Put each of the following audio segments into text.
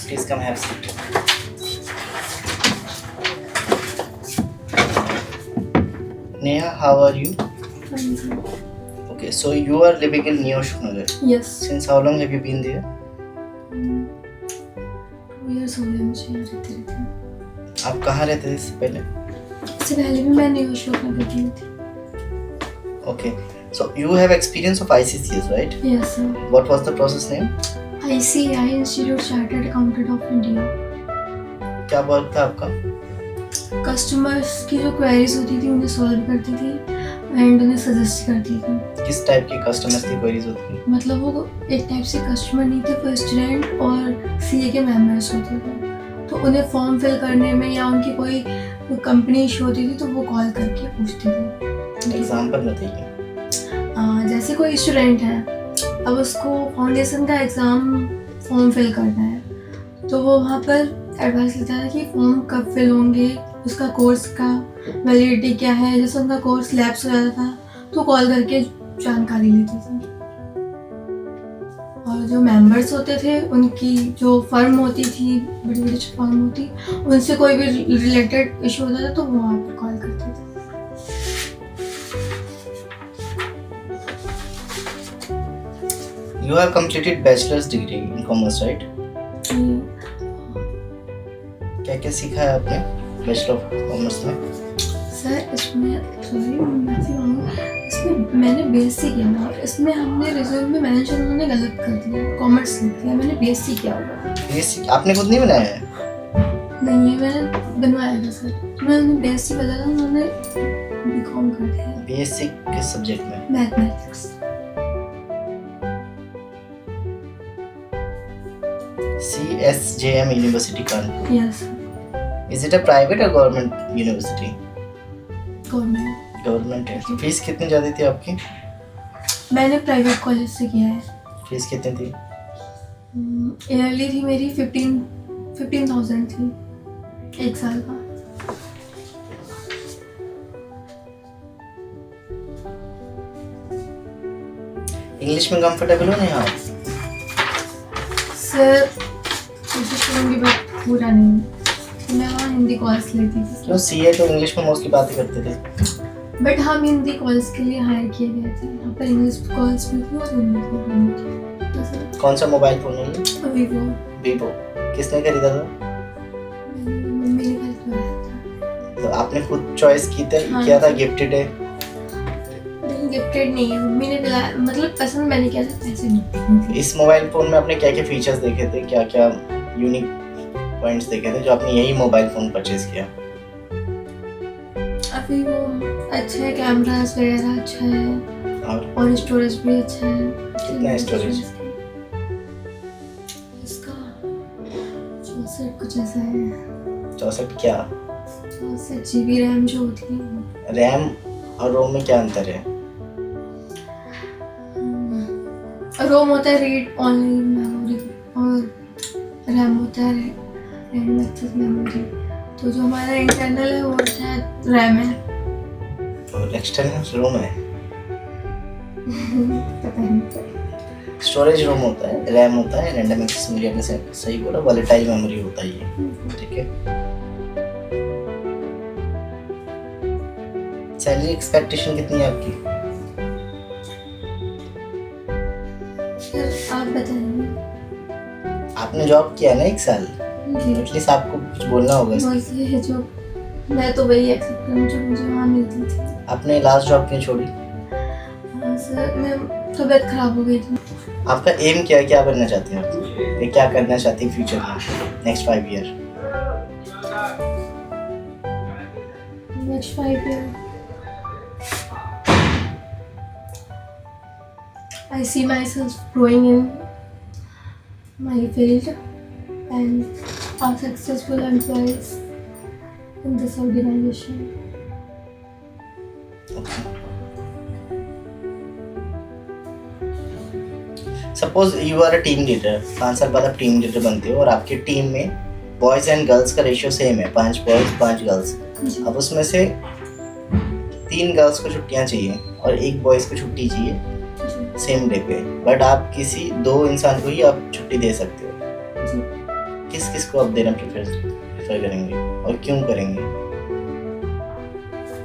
Please come have a seat. Neha, how are you? Fine. Okay, so you are living in New Ashoknagar. Yes. Since how long have you been there? 2 years हो गए मुझे यहाँ रहते। आप कहाँ रहते थे इससे पहले? इससे पहले भी मैं न्यू अशोकनगर की थी। Okay, so you have experience of ICCS, right? Yes sir. What was the process name? ICAI Institute Chartered Accountant of India। क्या वर्क था आपका? कस्टमर्स की जो क्वेरीज होती थी उन्हें सॉल्व करती थी एंड उन्हें सजेस्ट करती थी। किस टाइप की कस्टमर्स की क्वेरीज होती थी? मतलब वो एक टाइप से कस्टमर नहीं थे, वो स्टूडेंट और सीए के मेंबर्स होते थे, तो उन्हें फॉर्म फिल करने में या उनकी कोई कंपनी इशू होती थी तो वो कॉल करके पूछते थे। एग्जाम्पल बताइए। जैसे कोई स्टूडेंट है, अब उसको फाउंडेशन का एग्ज़ाम फॉर्म फिल करना है, तो वो वहाँ पर एडवाइस लेता है कि फॉर्म कब फिल होंगे, उसका कोर्स का वैलिडिटी क्या है। जैसे उनका कोर्स लैप्स हो जाता था तो कॉल करके जानकारी लेते थे। और जो मेंबर्स होते थे उनकी जो फर्म होती थी, बड़ी बड़ी जो फर्म होती, उनसे कोई भी रिलेटेड इशू होता था तो वो वहाँ पर कॉल करते थे। You have completed bachelor's degree in commerce, right? क्या क्या सीखा है आपने बैचलर ऑफ कॉमर्स में? सर इसमें सॉरी माफी मांगू, इसमें मैंने बीएससी किया था। इसमें हमने रिज्यूम में मेंशन उन्होंने गलत कर दिया, कॉमर्स लिख दिया, मैंने बीएससी किया हुआ। बीएससी आपने खुद नहीं बनाया है? नहीं, ये मैंने बनवाया था सर। मैंने बीएससी बताया था, उन्होंने बीकॉम कर दिया। बीएससी किस सब्जेक्ट में? Mathematics. CSJM University Kanpur. Yes Is it a private or government university? Government. Government है। फीस कितनी ज़्यादा थी आपकी? मैंने प्राइवेट कॉलेज से किया है। फीस कितनी थी? ईयरली थी मेरी 15,000 थी एक साल का। इंग्लिश में कंफर्टेबल हो नहीं आप? सर कोशिश करूँगी बट पूरा नहीं। मैं वहाँ हिंदी कॉल्स लेती थी। क्यों? सीए तो इंग्लिश में मोस्टली बातें करते थे। बट हम हिंदी कॉल्स के लिए हायर किए गए थे। यहाँ पर इंग्लिश कॉल्स भी थी और हिंदी भी थी। तो सर कौन सा मोबाइल फोन है ये? वीवो। वीवो। किसने खरीदा था? मम्मी ने खरीदवाया था। तो आपने खुद चॉइस की थी? हाँ, क्या था? गिफ्टेड है? नहीं गिफ्टेड नहीं है, मम्मी ने दिलाया। मतलब पसंद मैंने किया था, पैसे नहीं। इस मोबाइल फोन में आपने क्या क्या फीचर्स देखे थे, क्या क्या यूनिक पॉइंट्स देखे थे जो आपने यही मोबाइल फोन परचेज किया? अभी वो अच्छा है, कैमरास वगैरह अच्छा है और स्टोरेज भी अच्छा है। कितना है स्टोरेज? इसका 64 कुछ ऐसा है। 64 क्या? 64 GB रैम जो होती है। रैम और रोम में क्या अंतर है? रोम होता है रीड ऑनलाइन मेमोरी और रैम होता है रैंडम एक्सेस मेमोरी। तो जो हमारा इंटरनल है वो शायद रैम है। और एक्सटर्नल रोम है? पता नहीं। स्टोरेज रोम होता है, रैम होता है, रैंडम एक्सेस मेमोरी। आपने सही बोला, वॉलेटाइल मेमोरी होता है ये। ठीक है। सैलरी एक्सपेक्टेशन कितनी है आपकी? सर आप बताइए। आपने जॉब किया ना 1 साल, जी एटलीस्ट आपको कुछ बोलना होगा इसमें। बस ये है जो मैं तो वही एक्सेप्ट करूँ जो मुझे वहाँ मिलती थी। आपने लास्ट जॉब क्यों छोड़ी? सर मैं तबीयत खराब हो गई थी। आपका एम क्या है? क्या बनना चाहते हैं आप? ये क्या करना चाहती हैं फ्यूचर में, next 5 year? Next 5 year I see myself growing in my field and are successful employees in this organization. Suppose you are a team leader, 5 साल बाद आप टीम लीडर बनते हो और आपकी टीम में बॉयज़ एंड गर्ल्स का रेशियो सेम है, 5 बॉयज़ 5 गर्ल्स। अब उसमें से 3 गर्ल्स को छुट्टियां चाहिए और 1 बॉयज़ को छुट्टी चाहिए सेम डे पे, बट आप किसी 2 इंसान को ही आप छुट्टी दे सकते हो। किस किस को आप देना प्रेफर करेंगे और क्यों करेंगे?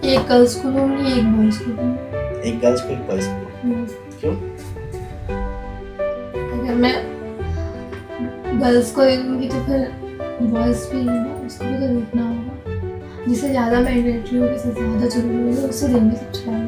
एक गर्ल्स को दूंगी, एक बॉयज को दूंगी। एक गर्ल्स को एक बॉयज को, क्यों? अगर मैं गर्ल्स को दे दूंगी तो फिर बॉयज भी है ना, उसको भी तो देखना होगा। जिससे ज़्यादा मैंडेटरी हो, जिससे ज़्यादा जरूरी हो, उसे देंगे सबसे पहले।